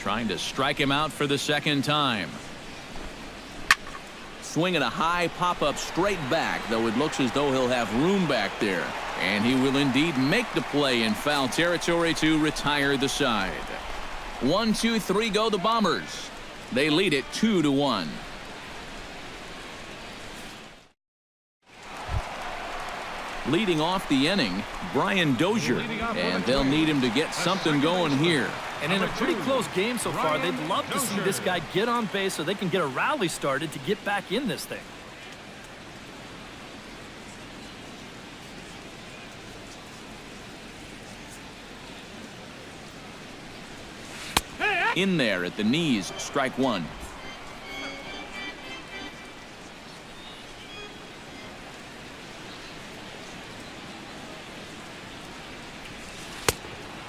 trying to strike him out for the second time. Swinging a high pop-up straight back, though it looks as though he'll have room back there. And he will indeed make the play in foul territory to retire the side. 1-2-3 go the Bombers. They lead it 2-1. Leading off the inning, Brian Dozier, and they'll need him to get something going here. And in a pretty close game so far, they'd love to see this guy get on base so they can get a rally started to get back in this thing. In there at the knees, strike one.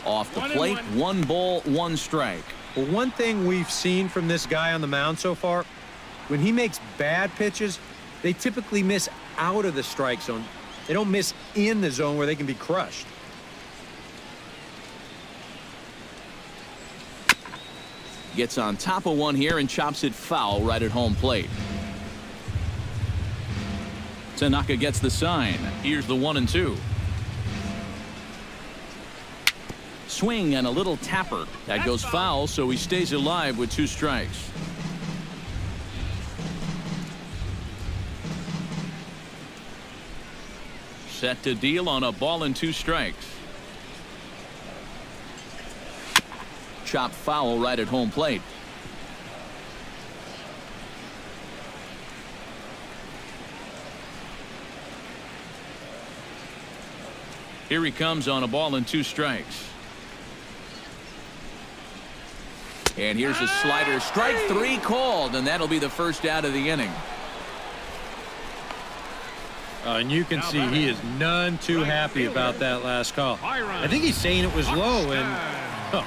Off the plate, 1 ball, 1 strike. Well, one thing we've seen from this guy on the mound so far, when he makes bad pitches, they typically miss out of the strike zone. They don't miss in the zone where they can be crushed. Gets on top of one here and chops it foul right at home plate. Tanaka gets the sign. Here's the 1-2. Swing and a little tapper. That goes foul, so he stays alive with 2 strikes. Set to deal on a ball and 2 strikes. Chop foul right at home plate. Here he comes on a ball and 2 strikes. And here's a slider. Strike 3 called, and that'll be the first out of the inning. And you can see he is none too happy about that last call. I think he's saying it was low, and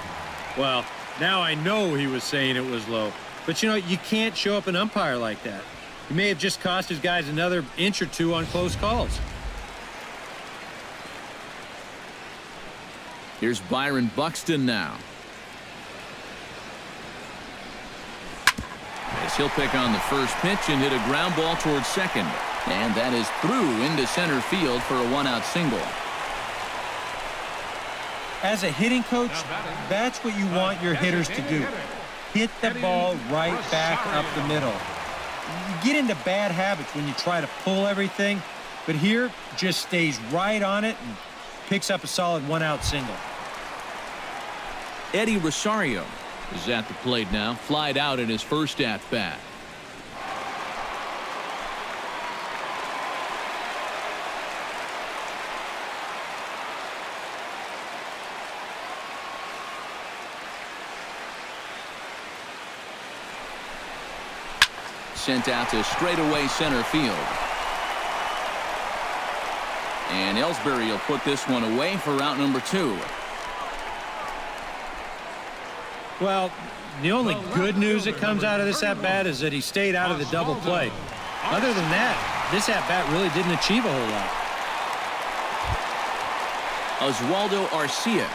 well, now I know he was saying it was low. But, you know, you can't show up an umpire like that. He may have just cost his guys another inch or 2 on close calls. Here's Byron Buxton now. As he'll pick on the first pitch and hit a ground ball towards second. And that is through into center field for a 1-out single. As a hitting coach, that's what you want your hitters to do. Hit the ball right back up the middle. You get into bad habits when you try to pull everything, but here just stays right on it and picks up a solid 1-out single. Eddie Rosario is at the plate now, flied out in his first at-bat. Sent out to straightaway center field. And Ellsbury will put this one away for route number 2. Well, the only good news that comes out of this at-bat is that he stayed out of the double play. Other than that, this at-bat really didn't achieve a whole lot. Oswaldo Arcia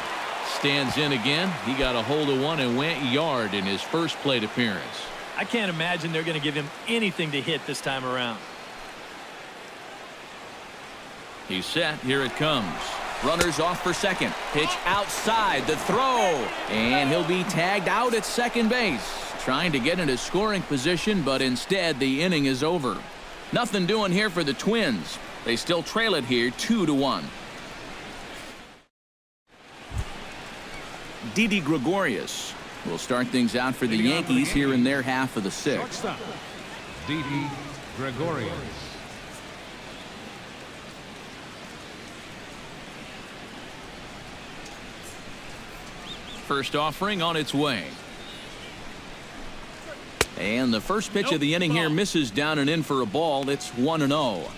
stands in again. He got a hold of one and went yard in his first plate appearance. I can't imagine they're going to give him anything to hit this time around. He's set. Here it comes. Runners off for second. Pitch outside. The throw. And he'll be tagged out at second base. Trying to get into scoring position, but instead the inning is over. Nothing doing here for the Twins. They still trail it here 2-1. Didi Gregorius will start things out for the Yankees here in their half of the 6th. Didi Gregorius. First offering on its way. And the first pitch of the inning here misses down and in for a ball. It's 1-0.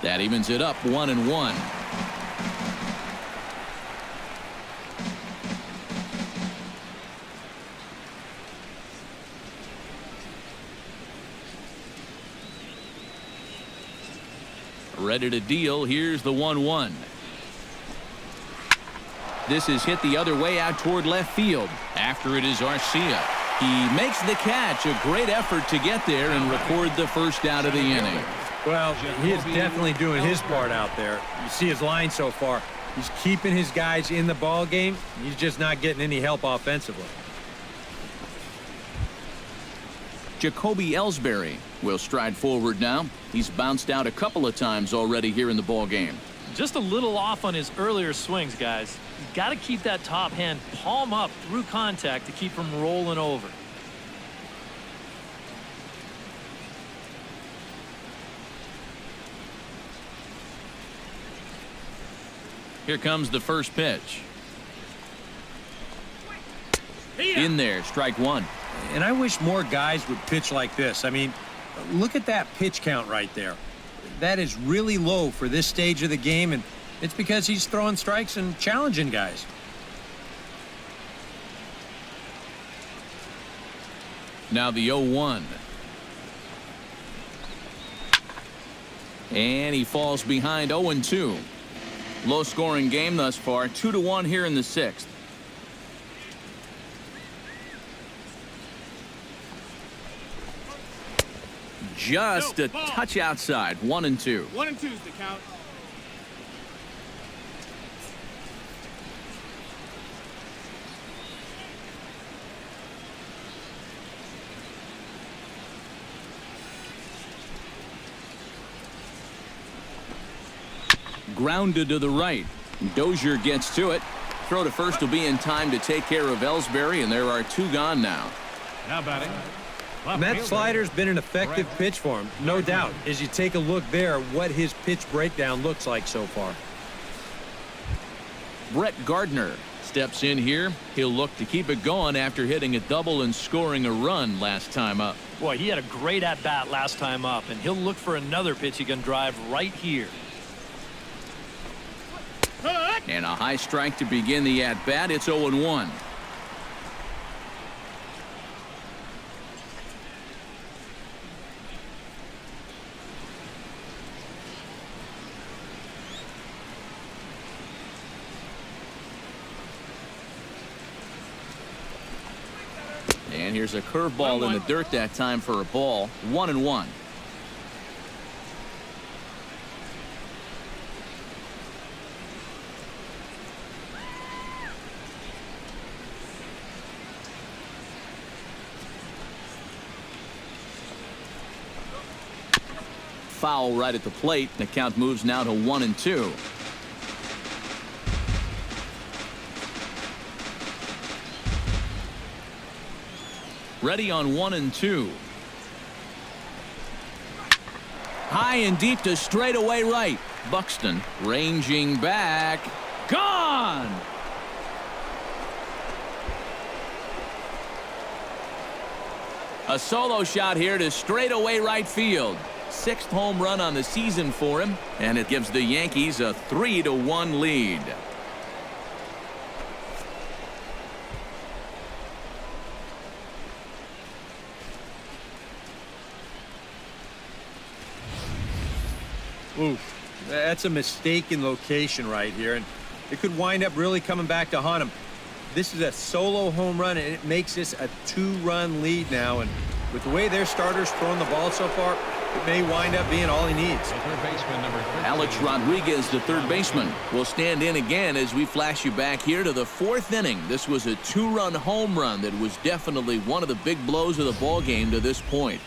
That evens it up 1-1. Ready to deal. Here's the 1-1. This is hit the other way out toward left field. After it is Arcia. He makes the catch. A great effort to get there and record the first out of the inning. Well, he is definitely doing his part out there. You see his line so far. He's keeping his guys in the ball game. He's just not getting any help offensively. Jacoby Ellsbury will stride forward now. He's bounced out a couple of times already here in the ball game. Just a little off on his earlier swings, guys. You've got to keep that top hand palm up through contact to keep him rolling over. Here comes the first pitch. In there, strike one. And I wish more guys would pitch like this. I mean, look at that pitch count right there. That is really low for this stage of the game, and it's because he's throwing strikes and challenging guys. Now the 0-1. And he falls behind 0-2. Low-scoring game thus far, 2-1 here in the sixth. Just a touch outside, 1-2. 1-2 is the count. Grounded to the right. Dozier gets to it. Throw to first will be in time to take care of Ellsbury, and there are two gone now. Now batting. And that slider's been an effective pitch for him, no doubt. As you take a look there, what his pitch breakdown looks like so far. Brett Gardner steps in here. He'll look to keep it going after hitting a double and scoring a run last time up. Boy, he had a great at-bat last time up, and he'll look for another pitch he can drive right here. And a high strike to begin the at-bat. It's 0-1. And here's a curveball in the dirt that time for a ball. 1-1. Foul right at the plate. The count moves now to 1-2. Ready on 1-2. High and deep to straightaway right. Buxton ranging back. Gone! A solo shot here to straightaway right field. Sixth home run on the season for him, and it gives the Yankees a 3-1 lead. Oof, that's a mistaken location right here, and it could wind up really coming back to haunt him. This is a solo home run, and it makes this a 2-run lead now, and with the way their starters throwing the ball so far, it may wind up being all he needs. Third baseman number 13. Alex Rodriguez, the third baseman, will stand in again as we flash you back here to the fourth inning. This was a 2-run home run that was definitely one of the big blows of the ball game to this point.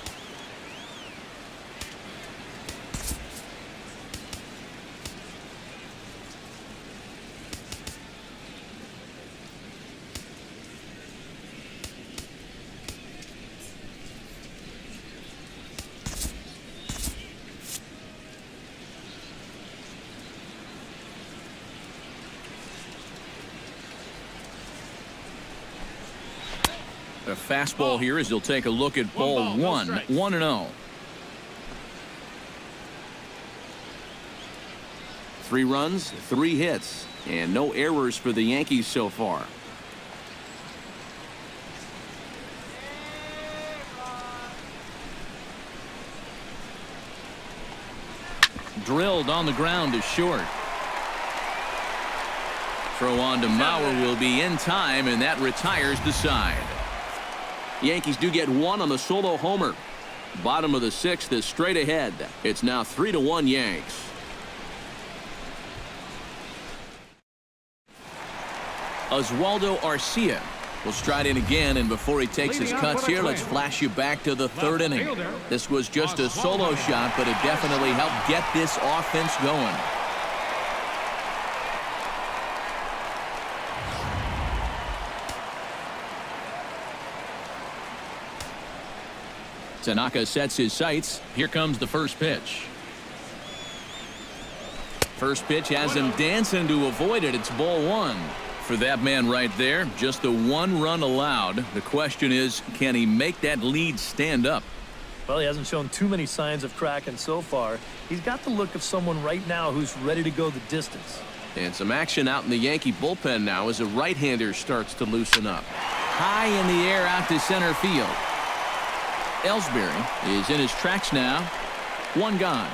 A fastball here as he'll take a look at ball one. 1-0. 3 runs, 3 hits, and no errors for the Yankees so far. Drilled on the ground is short. Throw on to Mauer will be in time, and that retires the side. Yankees do get one on the solo homer. Bottom of the sixth is straight ahead. It's now 3-1 Yanks. Oswaldo Arcia will stride in again, and before he takes his cuts here, let's flash you back to the third inning. This was just a solo shot, but it definitely helped get this offense going. Tanaka sets his sights. Here comes the first pitch. First pitch has him dancing to avoid it. It's ball one. For that man right there, just the one run allowed. The question is, can he make that lead stand up? Well, he hasn't shown too many signs of cracking so far. He's got the look of someone right now who's ready to go the distance. And some action out in the Yankee bullpen now as a right-hander starts to loosen up. High in the air out to center field. Ellsbury is in his tracks now. One gone.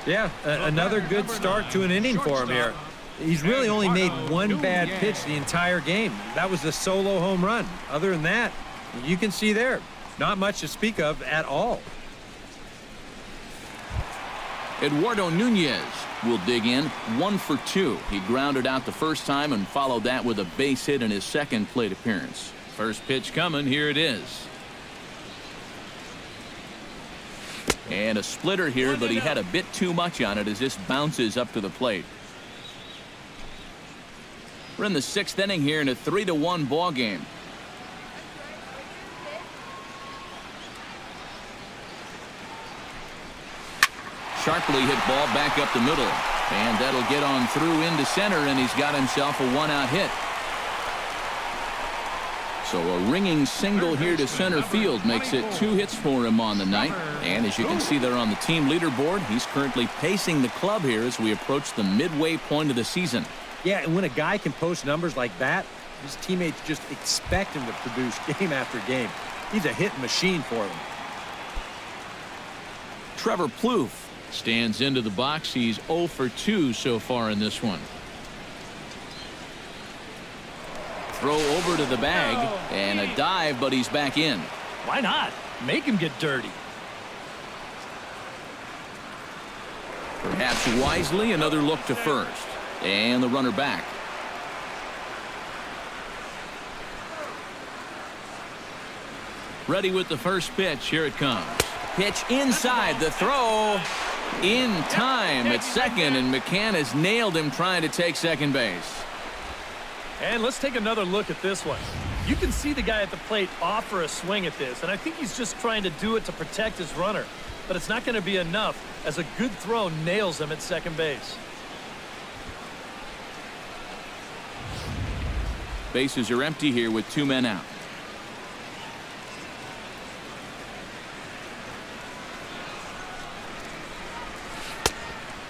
Yeah, another good start to an inning for him here. He's really only made one bad pitch the entire game. That was the solo home run. Other than that, you can see there, not much to speak of at all. Eduardo Nunez will dig in 1 for 2. He grounded out the first time and followed that with a base hit in his second plate appearance. First pitch coming. Here it is. And a splitter here, but he had a bit too much on it as this bounces up to the plate. We're in the sixth inning here in a 3-1 ball game. Sharply hit ball back up the middle, and that'll get on through into center, and he's got himself a one-out hit. So a ringing single here to center field makes it 2 hits for him on the night. And as you can see there on the team leaderboard, he's currently pacing the club here as we approach the midway point of the season. Yeah, and when a guy can post numbers like that, his teammates just expect him to produce game after game. He's a hitting machine for them. Trevor Plouffe stands into the box. He's 0 for 2 so far in this one. Throw over to the bag, and a dive, but he's back in. Why not? Make him get dirty. Perhaps wisely, another look to first. And the runner back. Ready with the first pitch. Here it comes. Pitch inside. The throw in time at second, and McCann has nailed him trying to take second base. And let's take another look at this one. You can see the guy at the plate offer a swing at this, and I think he's just trying to do it to protect his runner. But it's not going to be enough as a good throw nails him at second base. Bases are empty here with 2 men out.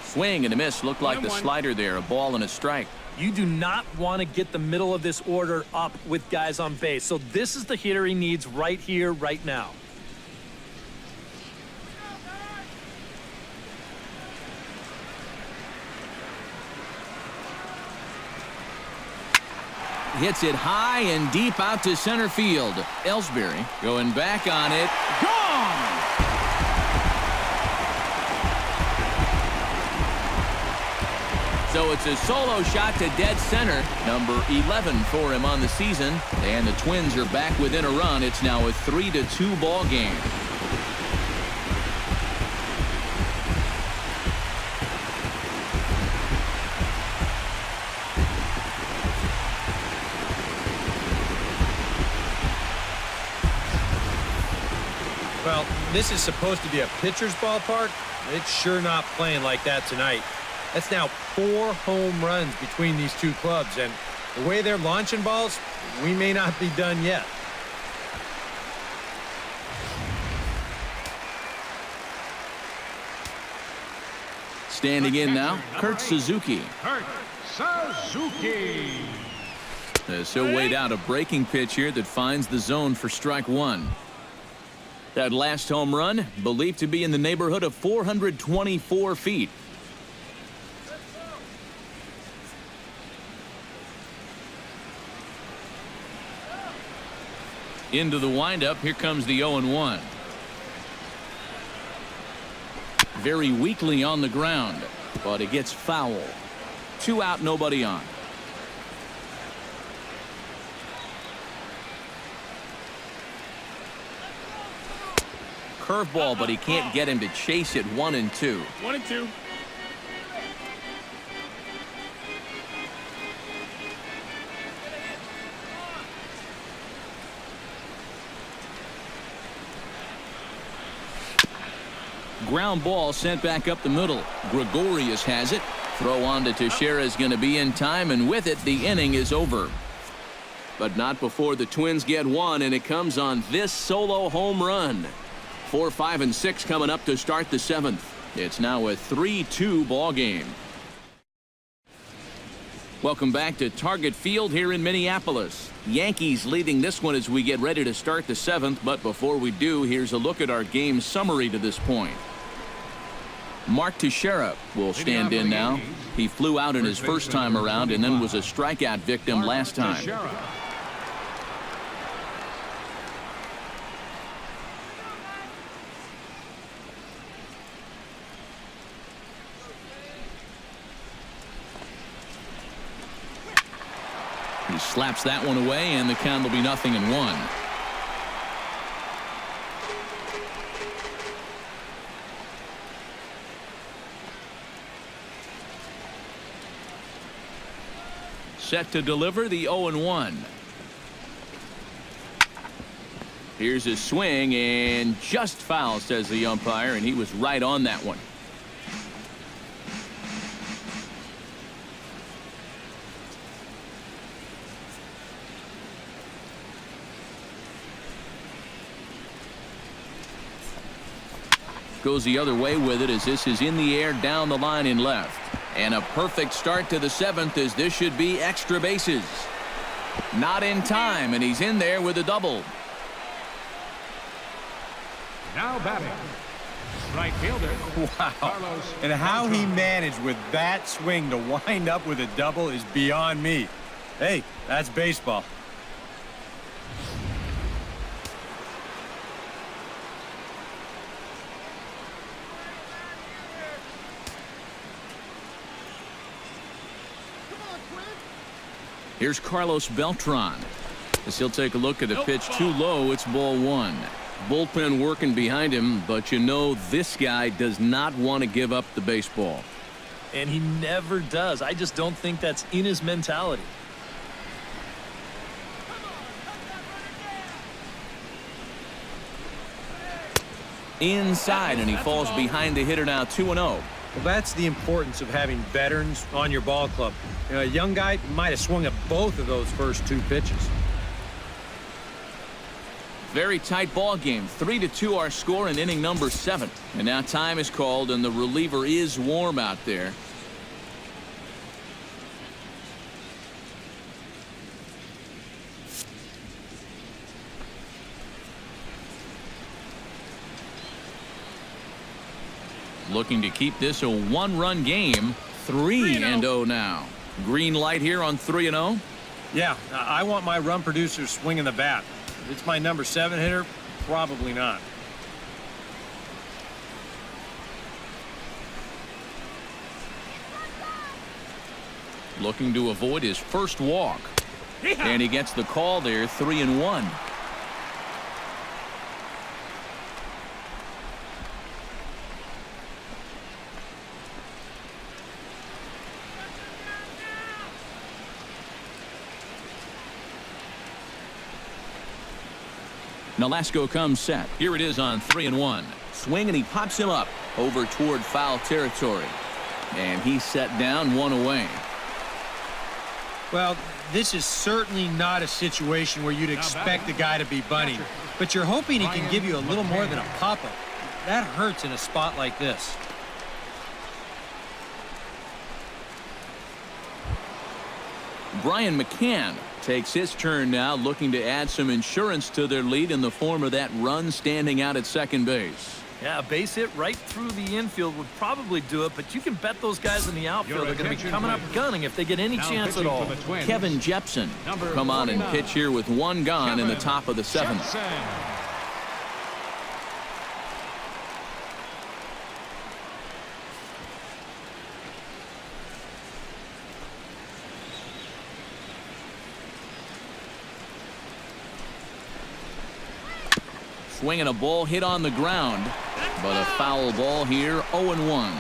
Swing and a miss. Looked like the slider there. A ball and a strike. You do not want to get the middle of this order up with guys on base. So this is the hitter he needs right here, right now. Hits it high and deep out to center field. Ellsbury going back on it. Gone! So it's a solo shot to dead center. Number 11 for him on the season. And the Twins are back within a run. It's now a 3-2 ball game. Well, this is supposed to be a pitcher's ballpark. It's sure not playing like that tonight. That's now 4 home runs between these two clubs, and the way they're launching balls, we may not be done yet. Standing in now, Kurt Suzuki. Kurt Suzuki. So weighed out a breaking pitch here that finds the zone for strike 1. That last home run believed to be in the neighborhood of 424 feet. Into the windup. Here comes the 0-1. Very weakly on the ground, but it gets foul. 2 out, nobody on. Curveball, but he can't get him to chase it. 1-2. 1-2. Ground ball sent back up the middle. Gregorius has it. Throw on to Teixeira is going to be in time, and with it, the inning is over. But not before the Twins get one, and it comes on this solo home run. 4, 5, and 6 coming up to start the 7th. It's now a 3-2 ball game. Welcome back to Target Field here in Minneapolis. Yankees leading this one as we get ready to start the 7th, but before we do, here's a look at our game summary to this point. Mark Teixeira will stand in now. He flew out in his first time around and then was a strikeout victim last time. He slaps that one away, and the count will be 0-1. Set to deliver the 0-1. Here's his swing, and just foul, says the umpire, and he was right on that one. Goes the other way with it as this is in the air down the line in left. And a perfect start to the 7th as this should be extra bases. Not in time, and he's in there with a double. Now batting, right fielder. Wow. Carlos. And how he managed with that swing to wind up with a double is beyond me. Hey, that's baseball. Here's Carlos Beltran. As he'll take a look at a pitch too low, it's ball 1. Bullpen working behind him, but you know this guy does not want to give up the baseball. And he never does. I just don't think that's in his mentality. Inside, and he falls behind the hitter now. 2-0. Well, that's the importance of having veterans on your ball club. You know, a young guy might have swung at both of those first 2 pitches. Very tight ball game. 3-2 our score in inning number 7. And now time is called, and the reliever is warm out there. Looking to keep this a 1-run game. 3-0 now. Green light here on 3-0. Yeah, I want my run producer swinging the bat. If it's my number 7 hitter, probably not. Looking to avoid his first walk. And he gets the call there. 3-1. Nolasco comes set. Here it is on 3-1. Swing, and he pops him up over toward foul territory. And he's set down, 1 away. Well, this is certainly not a situation where you'd expect the guy to be bunting, but you're hoping he can give you a little more than a pop-up. That hurts in a spot like this. Brian McCann Takes his turn now, looking to add some insurance to their lead in the form of that run standing out at second base. Yeah, a base hit right through the infield would probably do it, but you can bet those guys in the outfield are going to be coming up gunning if they get any chance at all. Kevin Jepson come on and pitch here with one gone in the top of the seventh. Swinging a ball hit on the ground, but a foul ball here, 0-1.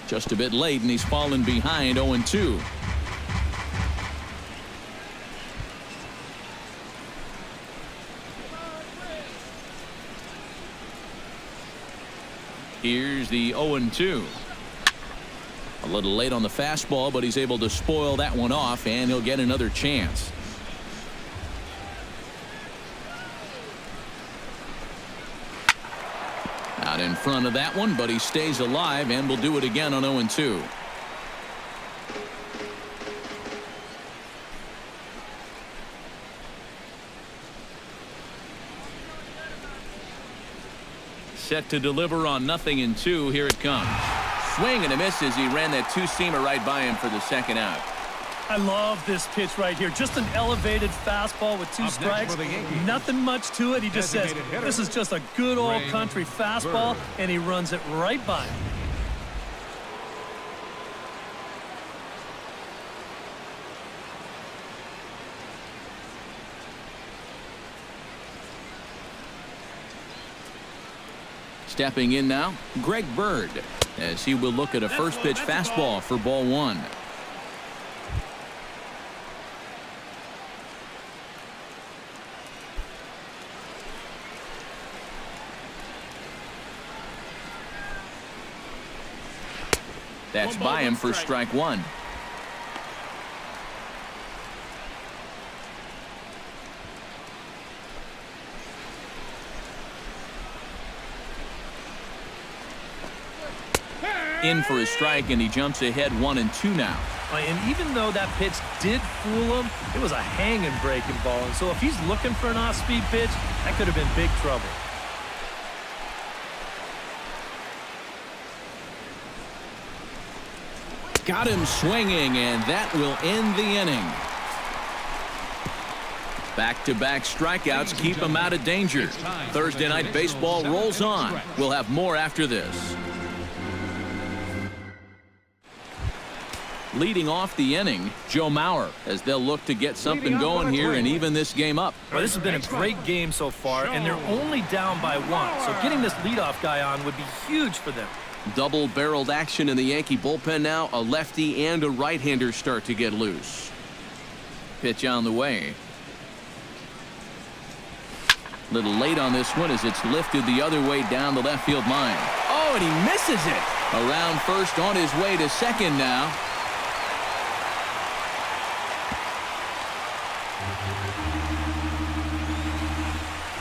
Just a bit late, and he's fallen behind 0-2. Here's the 0-2. A little late on the fastball, but he's able to spoil that one off, and he'll get another chance. Out in front of that one, but he stays alive and will do it again on 0-2. Set to deliver on 0-2. Here it comes. Swing and a miss as he ran that two-seamer right by him for the second out. I love this pitch right here. Just an elevated fastball with two strikes. Nothing much to it. He just says, this is just a good old country fastball, and he runs it right by him. Stepping in now, Greg Bird, as he will look at a first pitch fastball for ball one. That's by him for strike one. In for a strike, and he jumps ahead 1-2 now. And even though that pitch did fool him, it was a hanging breaking ball. And so if he's looking for an off-speed pitch, that could have been big trouble. Got him swinging, and that will end the inning. Back-to-back strikeouts keep him out of danger. Thursday Night Baseball rolls on. We'll have more after this. Leading off the inning, Joe Mauer, as they'll look to get something going here and even this game up. Well, this has been a great game so far, and they're only down by one. So getting this leadoff guy on would be huge for them. Double-barreled action in the Yankee bullpen now. A lefty and a right-hander start to get loose. Pitch on the way. Little late on this one as it's lifted the other way down the left field line. Oh, and he misses it. Around first, on his way to second now.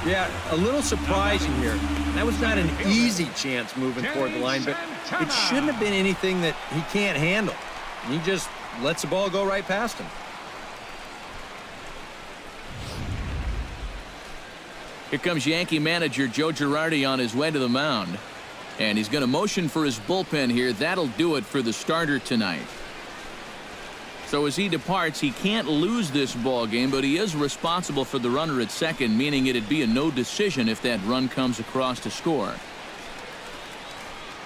Yeah, a little surprising here. That was not an easy chance moving toward the line, but it shouldn't have been anything that he can't handle. He just lets the ball go right past him. Here comes Yankee manager Joe Girardi on his way to the mound. And he's going to motion for his bullpen here. That'll do it for the starter tonight. So as he departs, he can't lose this ball game, but he is responsible for the runner at second, meaning it'd be a no decision if that run comes across to score.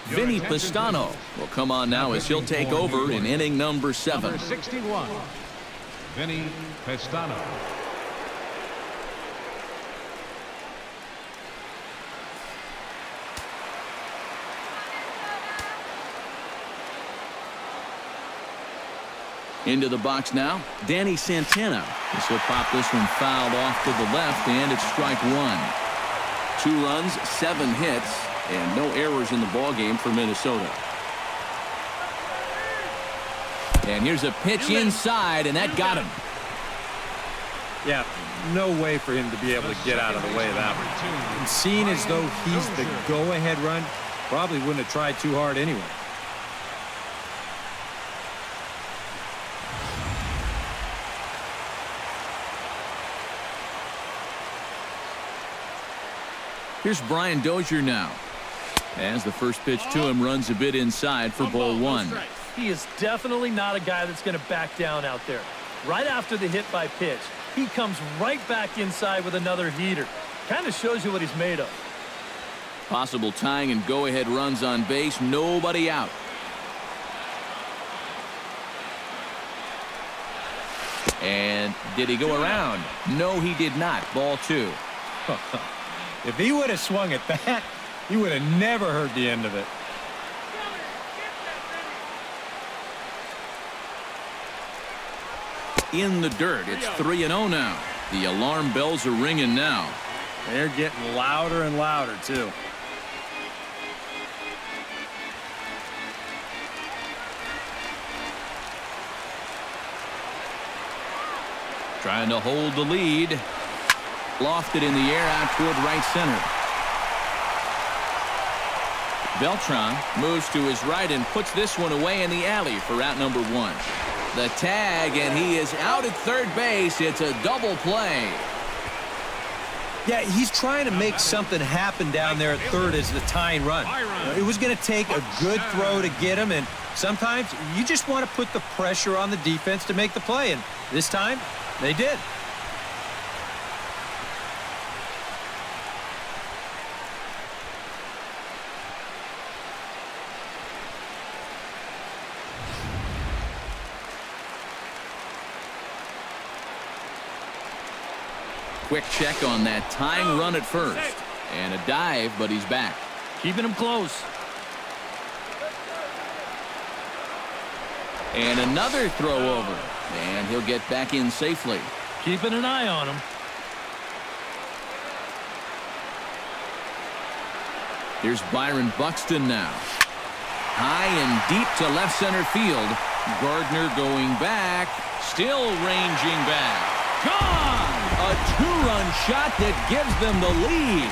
Vinny Pistano will come on now as he'll take over in inning number 7. Number 61, Vinny Pistano. Into the box now, Danny Santana. This will pop this one fouled off to the left, and it's strike one. 2 runs, 7 hits, and no errors in the ballgame for Minnesota. And here's a pitch inside, and that got him. Yeah, no way for him to be able to get out of the way of that one. And seeing as though he's the go-ahead run, probably wouldn't have tried too hard anyway. Here's Brian Dozier now. As the first pitch to him runs a bit inside for ball one. He is definitely not a guy that's going to back down out there. Right after the hit by pitch, he comes right back inside with another heater. Kind of shows you what he's made of. Possible tying and go-ahead runs on base. Nobody out. And did he go around? No, he did not. Ball two. If he would have swung at that, he would have never heard the end of it. In the dirt. It's 3-0 now. The alarm bells are ringing now. They're getting louder and louder, too. Trying to hold the lead. Lofted in the air out toward right center. Beltran moves to his right and puts this one away in the alley for out number one. The tag, and he is out at third base. It's a double play. Yeah, he's trying to make something happen down there at third as the tying run. It was going to take a good throw to get him, and sometimes you just want to put the pressure on the defense to make the play, and this time they did. Quick check on that tying run at first. And a dive, but he's back. Keeping him close. And another throw over. And he'll get back in safely. Keeping an eye on him. Here's Byron Buxton now. High and deep to left center field. Gardner going back. Still ranging back. Gone! A two-run shot that gives them the lead.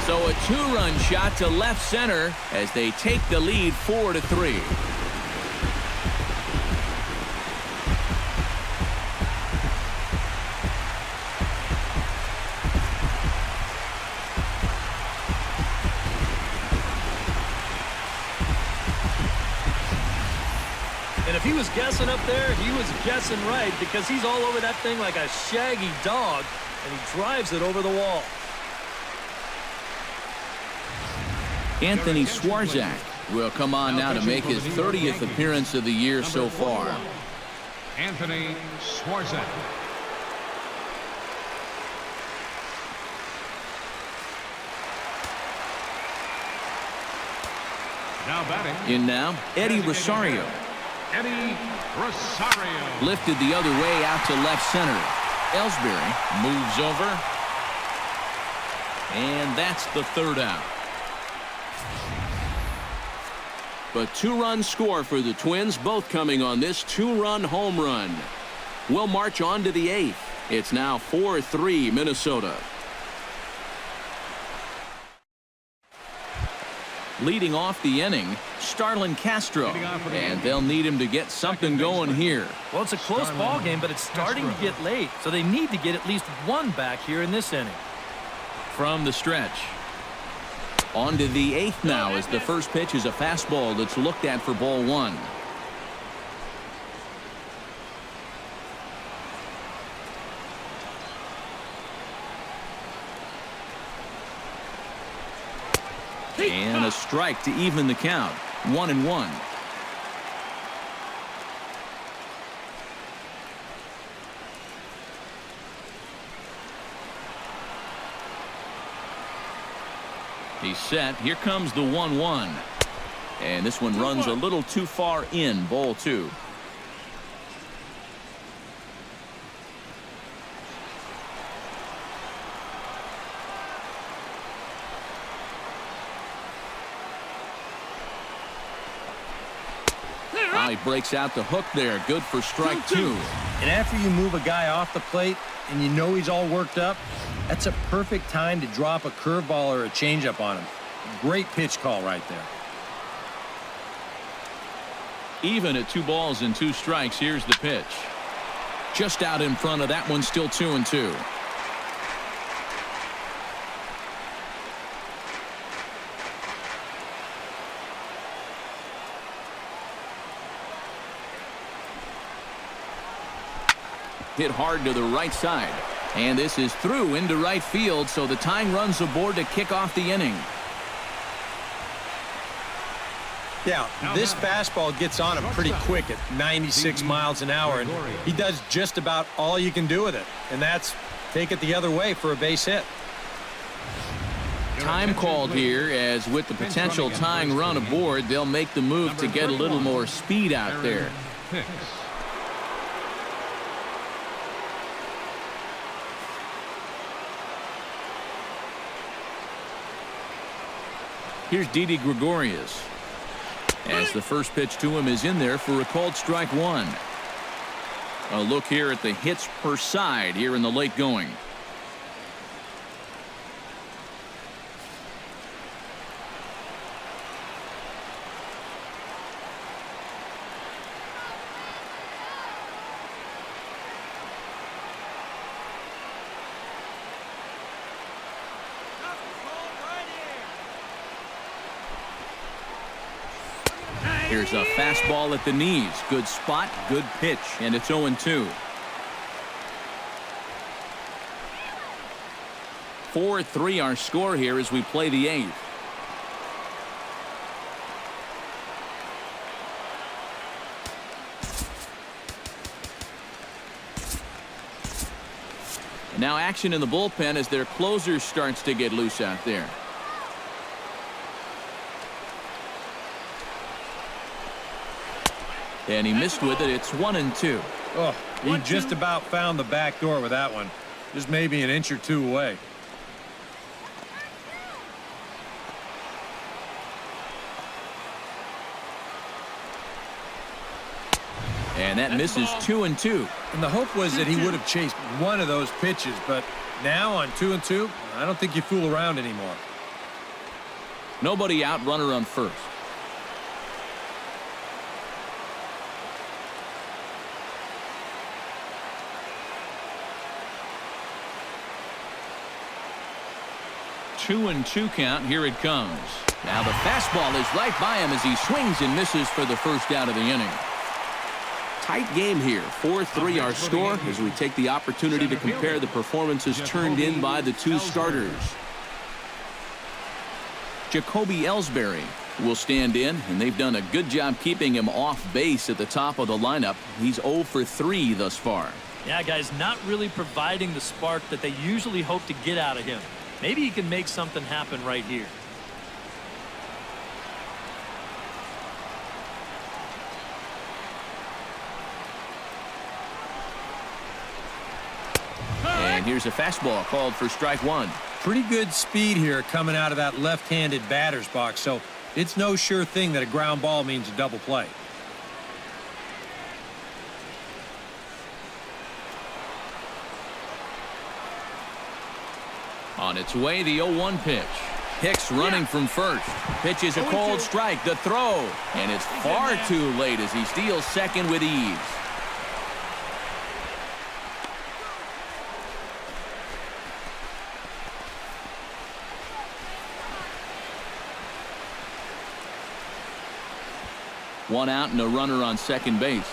So a two-run shot to left center as they take the lead 4-3. And if he was guessing up there, he was guessing right because he's all over that thing like a shaggy dog, and he drives it over the wall. Anthony Swarzak will come on now to make his 30th appearance of the year so far. Anthony Swarzak. Now batting. In now, Eddie Rosario. Eddie Rosario. Lifted the other way out to left center. Ellsbury moves over. And that's the third out. But two-run score for the Twins, both coming on this two-run home run. We'll march on to the eighth. It's now 4-3 Minnesota. Leading off the inning, Starlin Castro, and they'll need him to get something going here. Well, it's a close ball game, but it's starting to get late, so they need to get at least one back here in this inning. From the stretch. On to the eighth now as the first pitch is a fastball that's looked at for ball one. And a strike to even the count. 1-1. He's set. Here comes the 1-1. And this one runs a little too far in. Ball two. Now he breaks out the hook there. Good for strike two. And after you move a guy off the plate and you know he's all worked up, that's a perfect time to drop a curveball or a changeup on him. Great pitch call right there. Even at 2 balls and 2 strikes, here's the pitch. Just out in front of that one, still 2-2. Hit hard to the right side. And this is through into right field, so the tying run's aboard to kick off the inning. Yeah, this fastball gets on him pretty quick at 96 miles an hour, and he does just about all you can do with it, and that's take it the other way for a base hit. Time called here, as with the potential tying run aboard, they'll make the move to get a little more speed out there. Here's Didi Gregorius, as the first pitch to him is in there for a called strike one. A look here at the hits per side here in the late going. Here's a fastball at the knees. Good spot, good pitch, and it's 0-2. 4-3 our score here as we play the 8th. And now action in the bullpen as their closer starts to get loose out there. And he missed with it. It's 1-2. Oh, he just about found the back door with that one. Just maybe an inch or two away. And that misses 2-2. And the hope was that he would have chased one of those pitches, but now on 2-2, I don't think you fool around anymore. Nobody out, runner on first. Two and 2 count. Here it comes. Now the fastball is right by him as he swings and misses for the first out of the inning. Tight game here. 4-3 our score as we take the opportunity to compare the performances turned in by the 2 starters. Jacoby Ellsbury will stand in, and they've done a good job keeping him off base at the top of the lineup. He's 0 for 3 thus far. Yeah, guys, not really providing the spark that they usually hope to get out of him. Maybe he can make something happen right here. And here's a fastball called for strike one. Pretty good speed here coming out of that left-handed batter's box, so it's no sure thing that a ground ball means a double play. On its way, the 0-1 pitch. Hicks running from first. Pitch is a called strike. The throw. And it's far too late as he steals second with ease. One out and a runner on second base.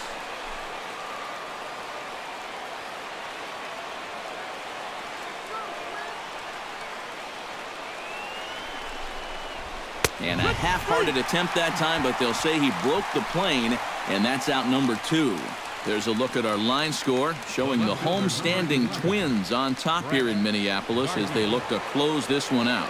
And a half-hearted attempt that time, but they'll say he broke the plane, and that's out number 2. There's a look at our line score, showing the home-standing Twins on top here in Minneapolis as they look to close this one out.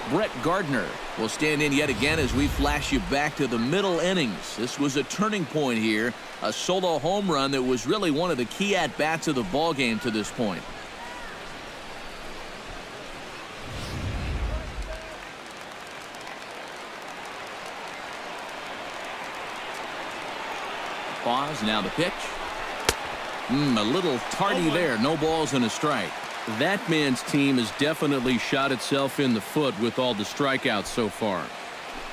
Brett Gardner will stand in yet again as we flash you back to the middle innings. This was a turning point here, a solo home run that was really one of the key at-bats of the ballgame to this point. pause. Now the pitch. A little tardy there. No balls and a strike. That man's team has definitely shot itself in the foot with all the strikeouts so far.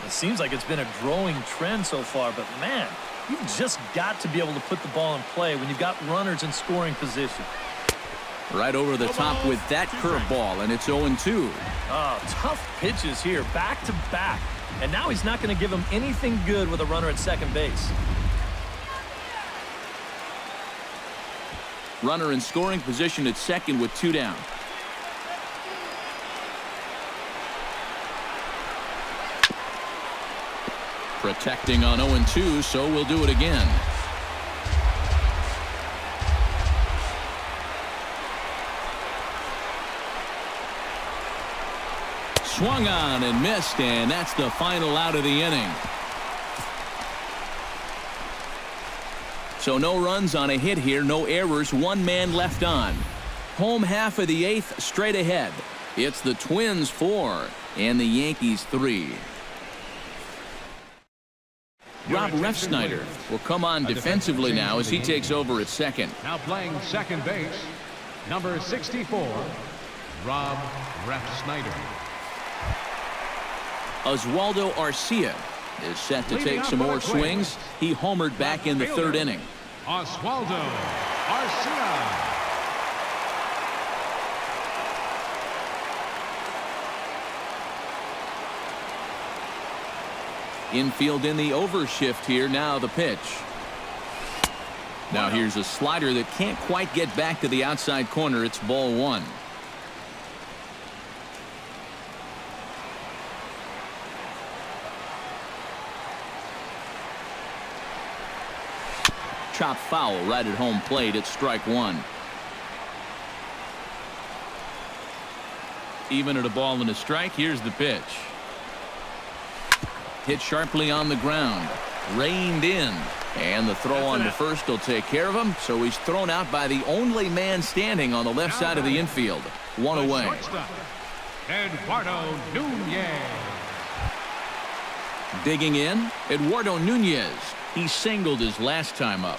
It seems like it's been a growing trend so far, but man, you've just got to be able to put the ball in play when you've got runners in scoring position. Right over the top with that curveball, and it's 0-2. Oh, tough pitches here, back to back. And now he's not going to give him anything good with a runner at second base. Runner in scoring position at second with 2 down. Protecting on 0-2, so we'll do it again. Swung on and missed, and that's the final out of the inning. So no runs on a hit here, no errors, 1 man left on. Home half of the 8th, straight ahead. It's the Twins 4 and the Yankees 3. Rob Refsnyder will come on defensively now as he takes over at second. Now playing second base, number 64, Rob Refsnyder. Oswaldo Arcia is set to take some more swings. He homered back in the 3rd inning. Oswaldo Arcia. Infield in the overshift here. Now the pitch. Now here's a slider that can't quite get back to the outside corner. It's ball 1. Chop foul right at home plate. It's strike 1. Even at a ball and a strike. Here's the pitch. Hit sharply on the ground. Reined in. And the throw on to first will take care of him. So he's thrown out by the only man standing on the left side of the infield. 1 away. Eduardo Nunez. Digging in, Eduardo Nunez. He singled his last time up.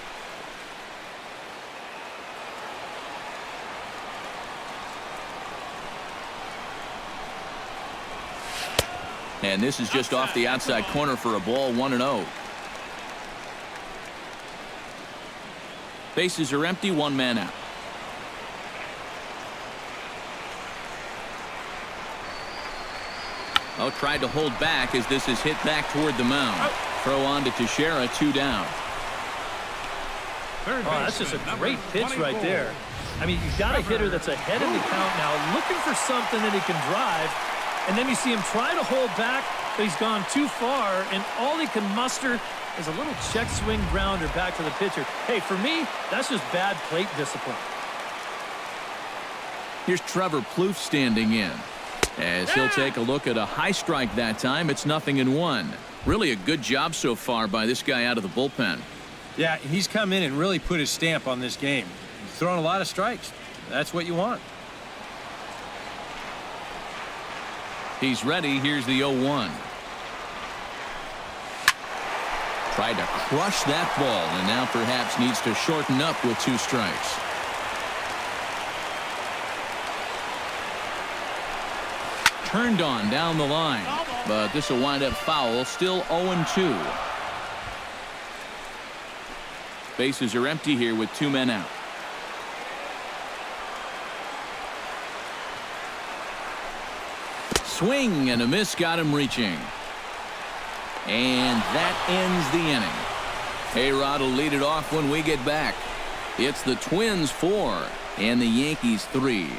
And this is just off the outside corner for a ball. 1-0. Bases are empty. 1 man out. Oh, tried to hold back as this is hit back toward the mound. Throw on to Teixeira. 2 down. Oh, that's just a great pitch right there. I mean, you've got a hitter that's ahead in the count now, looking for something that he can drive. And then you see him try to hold back, but he's gone too far, and all he can muster is a little check swing grounder back to the pitcher. Hey, for me, that's just bad plate discipline. Here's Trevor Plouffe standing in. As he'll take a look at a high strike that time. It's 0-1. Really a good job so far by this guy out of the bullpen. Yeah, he's come in and really put his stamp on this game. He's thrown a lot of strikes. That's what you want. He's ready. Here's the 0-1. Tried to crush that ball, and now perhaps needs to shorten up with 2 strikes. Turned on down the line, but this will wind up foul. Still 0-2. Bases are empty here with 2 men out. Swing and a miss, got him reaching. And that ends the inning. A-Rod will lead it off when we get back. It's the Twins 4 and the Yankees 3.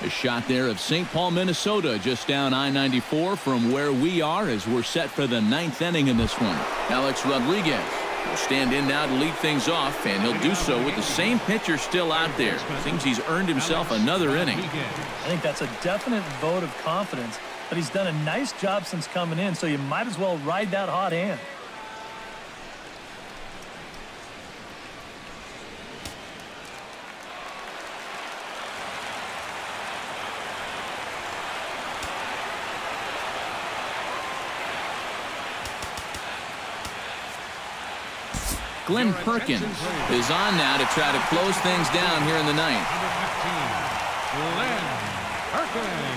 A shot there of St. Paul, Minnesota, just down I-94 from where we are as we're set for the 9th inning in this one. Alex Rodriguez will stand in now to lead things off, and he'll do so with the same pitcher still out there. Seems he's earned himself another inning. I think that's a definite vote of confidence, but he's done a nice job since coming in, so you might as well ride that hot hand. Glenn Perkins is on now to try to close things down here in the ninth. Number 15, Glenn Perkins.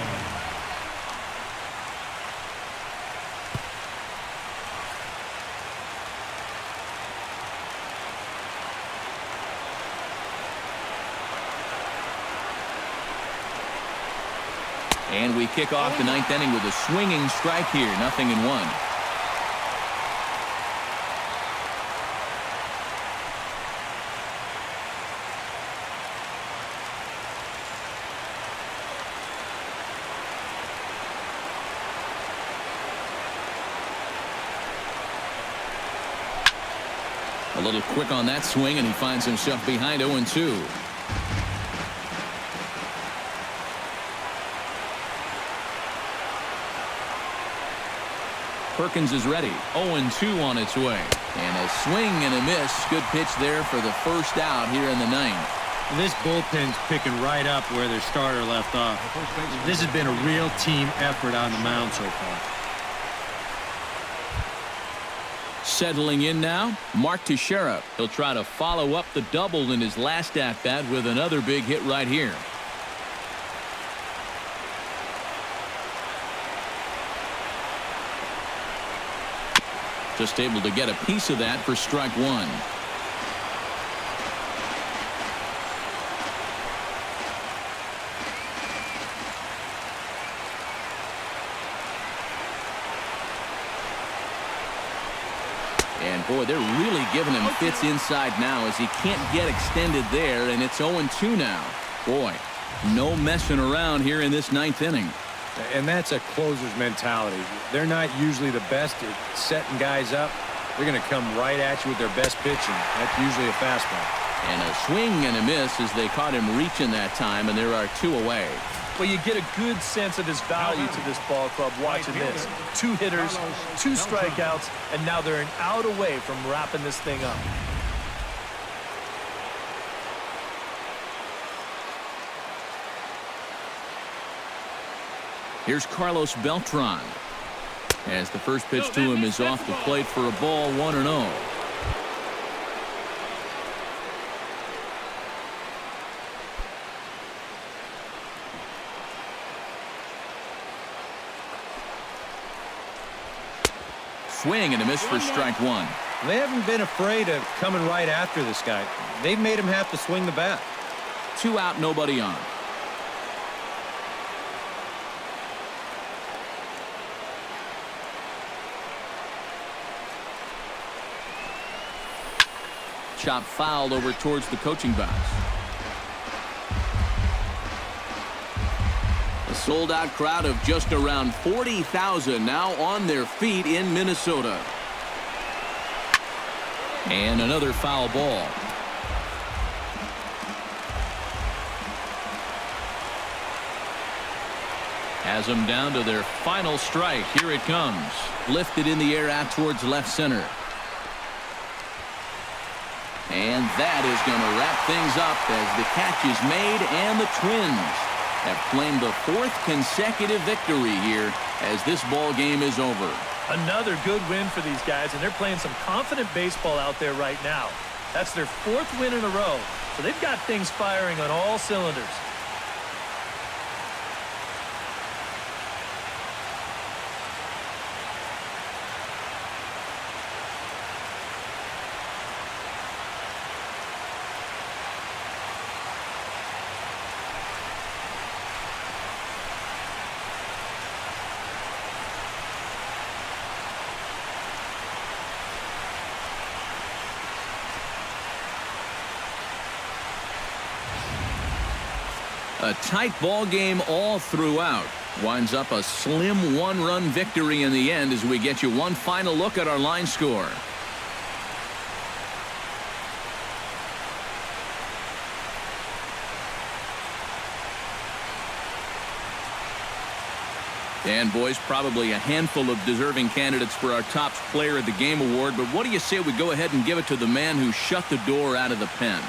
And we kick off the ninth inning with a swinging strike here, 0-1. A little quick on that swing, and he finds himself behind 0-2. Perkins is ready. 0-2 on its way. And a swing and a miss. Good pitch there for the first out here in the ninth. This bullpen's picking right up where their starter left off. This has been a real team effort on the mound so far. Settling in now, Mark Teixeira. He'll try to follow up the double in his last at-bat with another big hit right here. Just able to get a piece of that for strike one. And boy, they're really giving him fits inside now as he can't get extended there, and it's 0-2 now. Boy, no messing around here in this ninth inning. And that's a closer's mentality. They're not usually the best at setting guys up. They're going to come right at you with their best pitch, and that's usually a fastball. And a swing and a miss as they caught him reaching that time, and there are two away. Well, you get a good sense of his value to this ball club watching this. 2 hitters, 2 strikeouts, and now they're an out away from wrapping this thing up. Here's Carlos Beltran as the first pitch to him is off the plate for a ball, 1-0. Swing and a miss for strike one. They haven't been afraid of coming right after this guy. They've made him have to swing the bat. 2 out, nobody on. Chop fouled over towards the coaching box. A sold-out crowd of just around 40,000 now on their feet in Minnesota. And another foul ball. Has them down to their final strike. Here it comes. Lifted in the air out towards left center. And that is going to wrap things up as the catch is made, and the Twins have claimed the 4th consecutive victory here as this ball game is over. Another good win for these guys, and they're playing some confident baseball out there right now. That's their 4th win in a row, so they've got things firing on all cylinders. A tight ball game all throughout. Winds up a slim 1-run victory in the end as we get you one final look at our line score. And boys, probably a handful of deserving candidates for our top player of the game award, but what do you say we go ahead and give it to the man who shut the door out of the pen?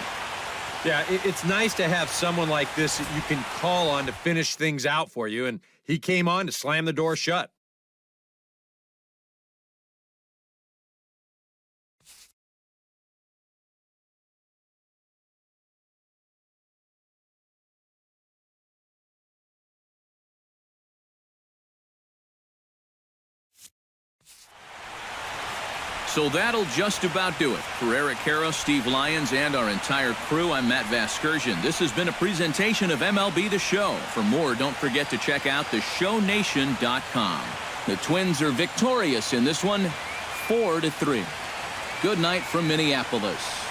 Yeah, it's nice to have someone like this that you can call on to finish things out for you, and he came on to slam the door shut. So that'll just about do it. For Eric Harrow, Steve Lyons, and our entire crew, I'm Matt Vasgersian. This has been a presentation of MLB The Show. For more, don't forget to check out theshownation.com. The Twins are victorious in this one, 4-3. Good night from Minneapolis.